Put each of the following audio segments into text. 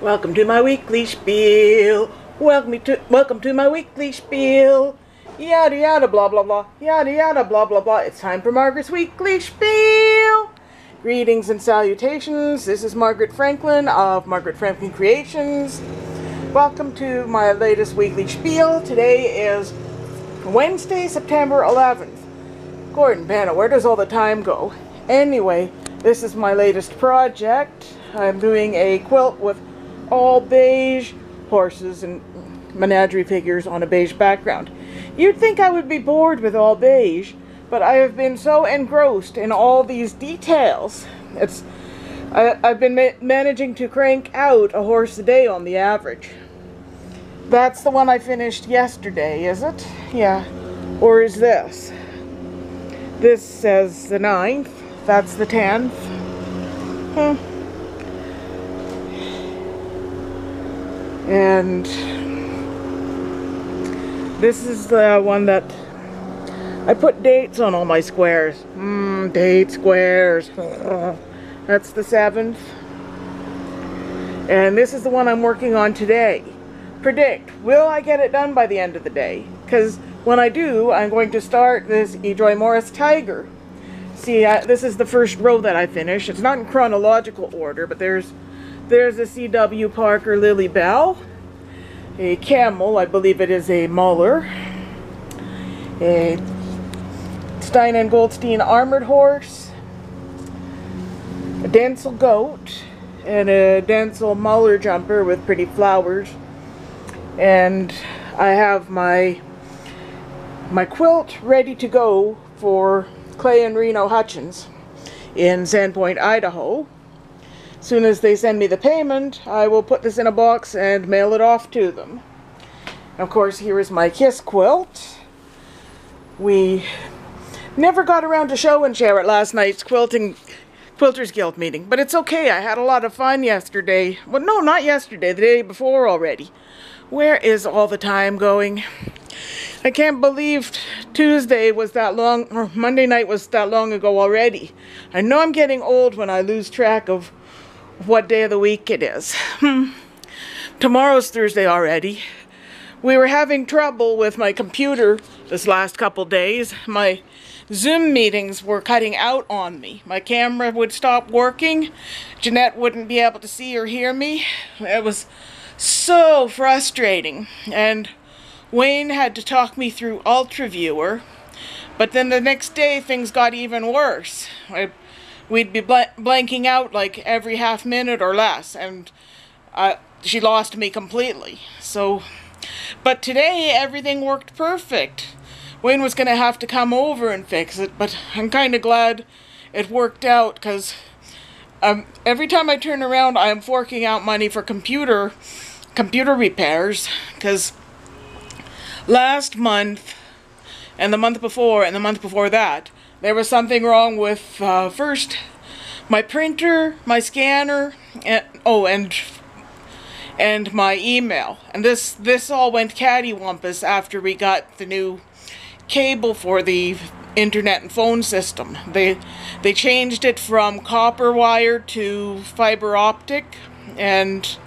Welcome to my weekly spiel. Welcome to my weekly spiel. Yada yada blah blah blah. Yada yada blah blah blah. It's time for Margaret's weekly spiel. Greetings and salutations. This is Margaret Franklin of Margaret Franklin Creations. Welcome to my latest weekly spiel. Today is Wednesday, September 11th. Gordon Bennett, where does all the time go? Anyway, this is my latest project. I'm doing a quilt with all beige horses and menagerie figures on a beige background. You'd think I would be bored with all beige, but I have been so engrossed in all these details. I've been managing to crank out a horse a day on the average. That's the one I finished yesterday, is it? Yeah. Or is this? This says the 9th. That's the 10th. And this is the one that I put dates on all my squares. Date squares. That's the 7th. And this is the one I'm working on today. Predict, will I get it done by the end of the day? Because when I do, I'm going to start this E. Joy Morris Tiger. See, this is the first row that I finished. It's not in chronological order, but there's a C.W. Parker Lily Bell, a camel, I believe it is a Muller, a Stein and Goldstein armored horse, a Denzel goat, and a Denzel Muller jumper with pretty flowers. And I have my quilt ready to go for Clay and Reno Hutchins in Sandpoint, Idaho. As soon as they send me the payment, I will put this in a box and mail it off to them. Of course, here is my Kiss quilt. We never got around to show and share at last night's Quilters Guild meeting, but it's okay. I had a lot of fun yesterday. Well, no, not yesterday, the day before already. Where is all the time going? I can't believe Tuesday was that long, or Monday night was that long ago already. I know I'm getting old when I lose track of what day of the week it is. Tomorrow's Thursday already. We were having trouble with my computer this last couple days. My Zoom meetings were cutting out on me. My camera would stop working. Jeanette wouldn't be able to see or hear me. It was so frustrating. And Wayne had to talk me through UltraViewer. But then the next day things got even worse. We'd be blanking out like every half minute or less, and she lost me completely. But today everything worked perfect. Wayne was going to have to come over and fix it, but I'm kind of glad it worked out, because every time I turn around I am forking out money for computer repairs, because last month and the month before and the month before that, there was something wrong with, first, my printer, my scanner, and my email. And this all went cattywampus after we got the new cable for the internet and phone system. They changed it from copper wire to fiber optic, and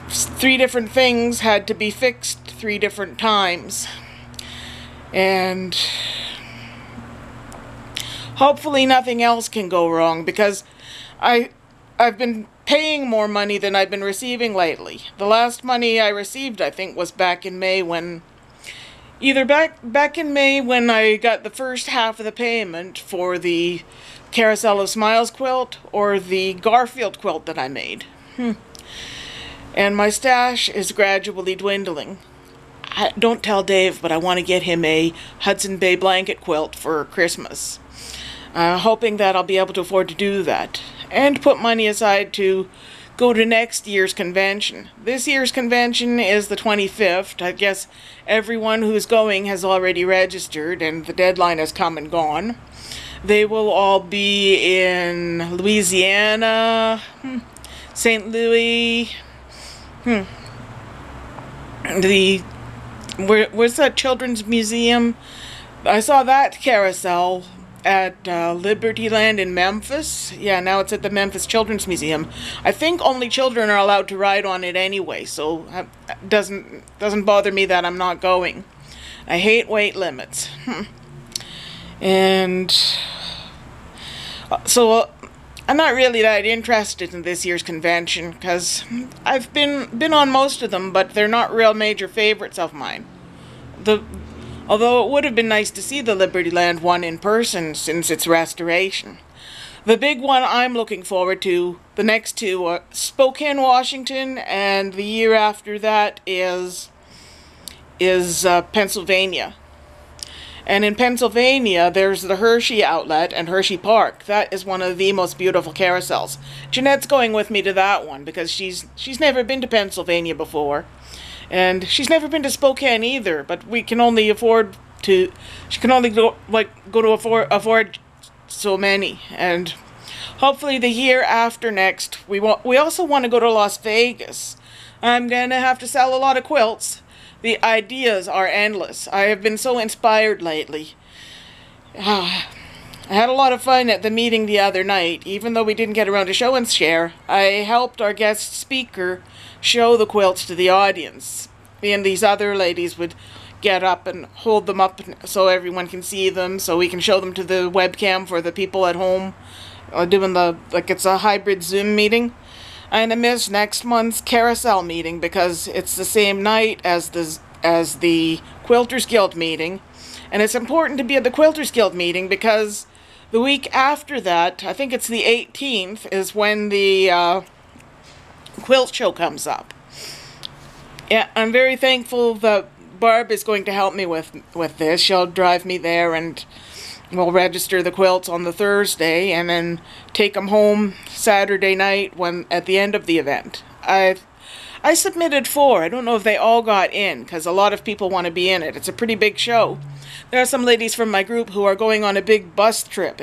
3 different things had to be fixed 3 different times. And hopefully nothing else can go wrong, because I've been paying more money than I've been receiving lately. The last money I received, I think, was back in May when I got the first half of the payment for the Carousel of Smiles quilt or the Garfield quilt that I made. And my stash is gradually dwindling. Don't tell Dave, but I want to get him a Hudson Bay blanket quilt for Christmas. Hoping that I'll be able to afford to do that. And put money aside to go to next year's convention. This year's convention is the 25th. I guess everyone who's going has already registered, and the deadline has come and gone. They will all be in Louisiana, St. Louis, where's that children's museum? I saw that carousel at Libertyland in Memphis. Yeah, now it's at the Memphis Children's Museum. I think only children are allowed to ride on it anyway, so it doesn't bother me that I'm not going. I hate weight limits. And so I'm not really that interested in this year's convention, because I've been on most of them, but they're not real major favorites of mine. Although it would have been nice to see the Libertyland one in person since its restoration. The big one I'm looking forward to, the next two, are Spokane, Washington, and the year after that is Pennsylvania. And in Pennsylvania, there's the Hershey Outlet and Hershey Park. That is one of the most beautiful carousels. Jeanette's going with me to that one because she's never been to Pennsylvania before. And she's never been to Spokane either, but we can only afford to... She can only go to afford so many. And hopefully the year after next, we also want to go to Las Vegas. I'm going to have to sell a lot of quilts. The ideas are endless. I have been so inspired lately. I had a lot of fun at the meeting the other night. Even though we didn't get around to show and share, I helped our guest speaker show the quilts to the audience. Me and these other ladies would get up and hold them up so everyone can see them, so we can show them to the webcam for the people at home. Doing it's a hybrid Zoom meeting. I'm gonna miss next month's carousel meeting because it's the same night as the Quilters Guild meeting, and it's important to be at the Quilters Guild meeting because the week after that, I think it's the 18th, is when the quilt show comes up. Yeah, I'm very thankful that Barb is going to help me with this. She'll drive me there, and we'll register the quilts on the Thursday and then take them home Saturday night at the end of the event. I submitted 4. I don't know if they all got in because a lot of people want to be in it. It's a pretty big show. There are some ladies from my group who are going on a big bus trip,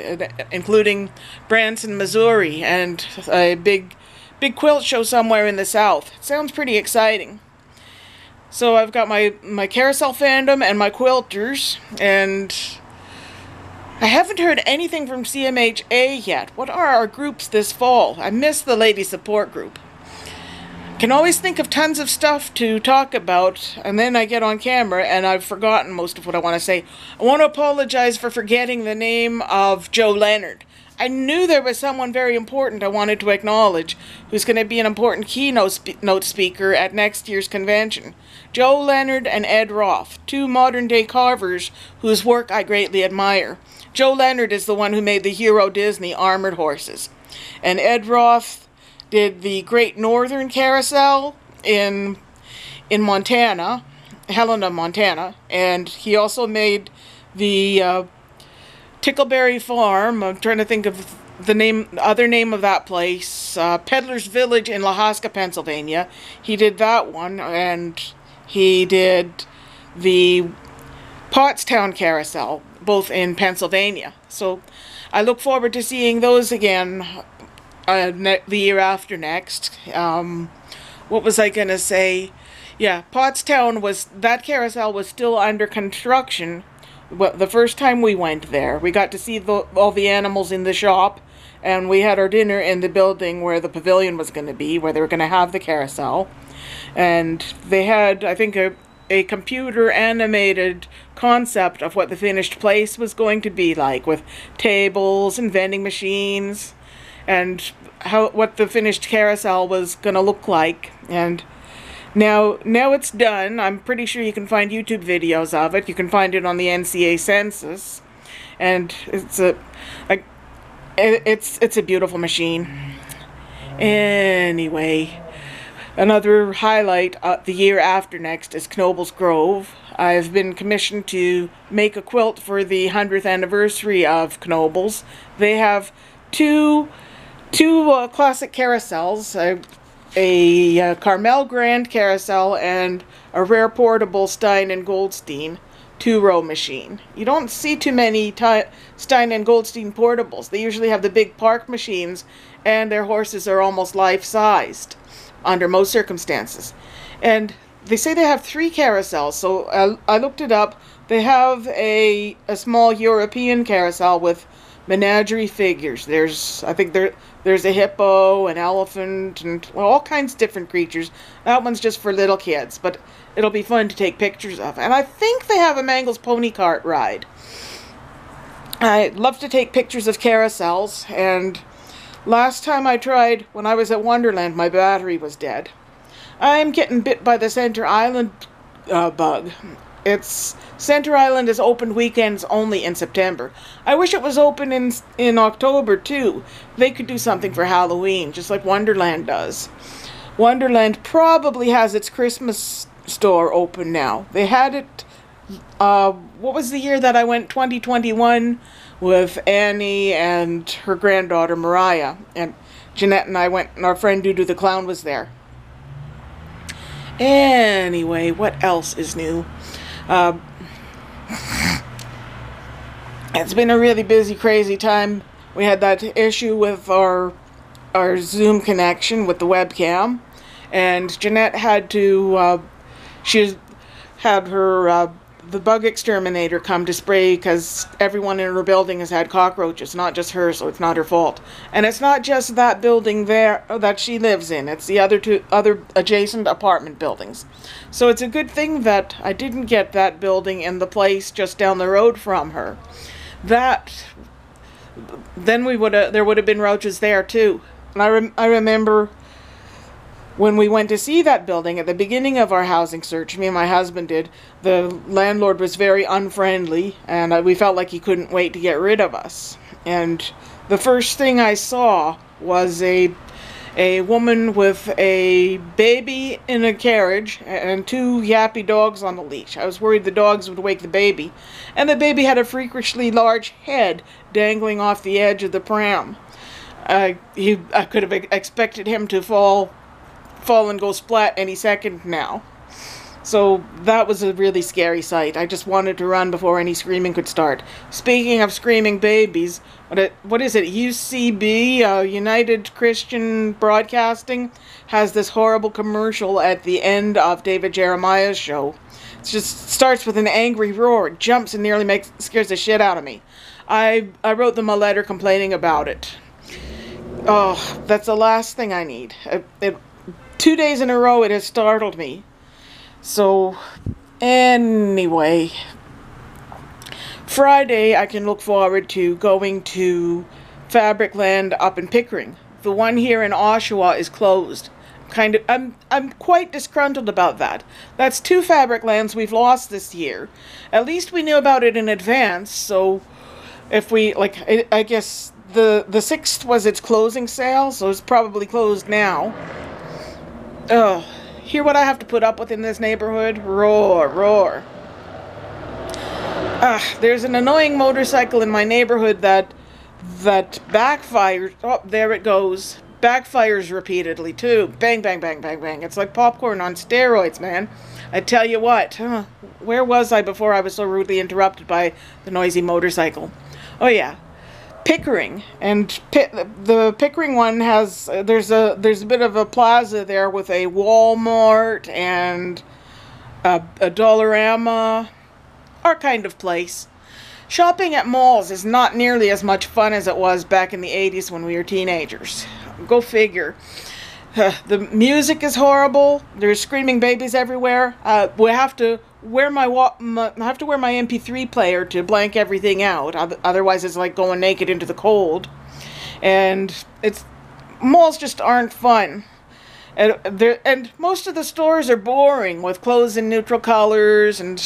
including Branson, Missouri, and a big quilt show somewhere in the South. It sounds pretty exciting. So I've got my carousel fandom and my quilters, and I haven't heard anything from CMHA yet. What are our groups this fall? I miss the lady support group. Can always think of tons of stuff to talk about, and then I get on camera and I've forgotten most of what I want to say. I want to apologize for forgetting the name of Joe Leonard. I knew there was someone very important I wanted to acknowledge who's going to be an important keynote speaker at next year's convention. Joe Leonard and Ed Roth, 2 modern-day carvers whose work I greatly admire. Joe Leonard is the one who made the Hero Disney armored horses, and Ed Roth did the Great Northern Carousel in Montana, Helena, Montana, and he also made the Tickleberry Farm. I'm trying to think of the other name of that place. Peddler's Village in Lahaska, Pennsylvania. He did that one, and he did the Pottstown Carousel, both in Pennsylvania. So I look forward to seeing those again the year after next. What was I going to say? Yeah, Pottstown that carousel was still under construction. Well, the first time we went there, we got to see all the animals in the shop, and we had our dinner in the building where the pavilion was going to be, where they were going to have the carousel. And they had, I think, a computer-animated concept of what the finished place was going to be like, with tables and vending machines, and what the finished carousel was going to look like. And now it's done. I'm pretty sure you can find YouTube videos of it. You can find it on the NCA census, and it's a beautiful machine. Anyway, another highlight the year after next is Knobel's Grove. I've been commissioned to make a quilt for the 100th anniversary of Knobel's. They have two classic carousels. A Carmel Grand carousel and a rare portable Stein and Goldstein 2-row machine. You don't see too many Stein and Goldstein portables. They usually have the big park machines, and their horses are almost life-sized under most circumstances. And they say they have 3 carousels, so I looked it up. They have a small European carousel with menagerie figures. I think there's a hippo, an elephant, and well, all kinds of different creatures. That one's just for little kids, but it'll be fun to take pictures of. And I think they have a Mangles pony cart ride. I love to take pictures of carousels, and last time I tried, when I was at Wonderland, my battery was dead. I'm getting bit by the Center Island bug. Center Island is open weekends only in September. I wish it was open in October too. They could do something for Halloween, just like Wonderland does. Wonderland probably has its Christmas store open now. They had it, what was the year that I went? 2021, with Annie and her granddaughter Mariah. And Jeanette and I went, and our friend Dudu the Clown was there. Anyway, what else is new? It's been a really busy, crazy time. We had that issue with our Zoom connection with the webcam, and Jeanette had to, she had her, the bug exterminator come to spray because everyone in her building has had cockroaches, not just her, so it's not her fault. And it's not just that building there that she lives in, it's the other adjacent apartment buildings. So it's a good thing that I didn't get that building in the place just down the road from her. Then there would have been roaches there too. And I remember when we went to see that building at the beginning of our housing search, me and my husband did, the landlord was very unfriendly, and we felt like he couldn't wait to get rid of us. And the first thing I saw was a woman with a baby in a carriage and two yappy dogs on the leash. I was worried the dogs would wake the baby. And the baby had a freakishly large head dangling off the edge of the pram. I could have expected him to fall and go splat any second now. So that was a really scary sight. I just wanted to run before any screaming could start. Speaking of screaming babies, what is it? UCB, United Christian Broadcasting, has this horrible commercial at the end of David Jeremiah's show. It just starts with an angry roar. It jumps and nearly scares the shit out of me. I wrote them a letter complaining about it. Oh, that's the last thing I need. 2 days in a row it has startled me. So, anyway, Friday I can look forward to going to Fabricland up in Pickering. The one here in Oshawa is closed. I'm quite disgruntled about that. That's 2 Fabriclands we've lost this year. At least we knew about it in advance, so if we, I guess the 6th was its closing sale, so it's probably closed now. Ugh. Hear what I have to put up with in this neighborhood? Roar, roar. There's an annoying motorcycle in my neighborhood that backfires. Oh, there it goes. Backfires repeatedly, too. Bang, bang, bang, bang, bang. It's like popcorn on steroids, man. I tell you what. Where was I before I was so rudely interrupted by the noisy motorcycle? Oh, yeah. Pickering, and the Pickering one has there's a bit of a plaza there with a Walmart and a Dollarama, our kind of place. Shopping at malls is not nearly as much fun as it was back in the 80s when we were teenagers. Go figure. The music is horrible. There's screaming babies everywhere. I have to wear my MP3 player to blank everything out. Otherwise, it's like going naked into the cold. And malls just aren't fun. And most of the stores are boring, with clothes in neutral colors and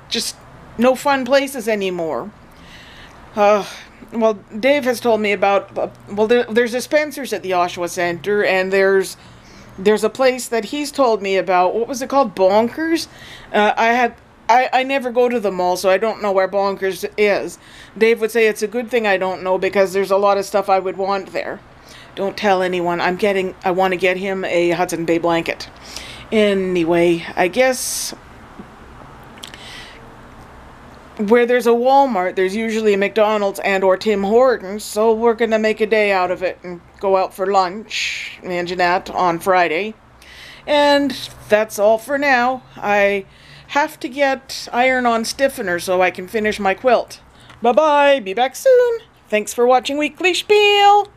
just no fun places anymore. Well, Dave has told me about, there's a Spencer's at the Oshawa Center, and there's a place that he's told me about. What was it called? Bonkers? I never go to the mall, so I don't know where Bonkers is. Dave would say it's a good thing I don't know, because there's a lot of stuff I would want there. Don't tell anyone. I want to get him a Hudson Bay blanket. Anyway, I guess where there's a Walmart, there's usually a McDonald's and or Tim Hortons, so we're going to make a day out of it and go out for lunch, me and Jeanette, on Friday. And that's all for now. I have to get iron-on stiffener so I can finish my quilt. Bye-bye. Be back soon. Thanks for watching Weekly Spiel.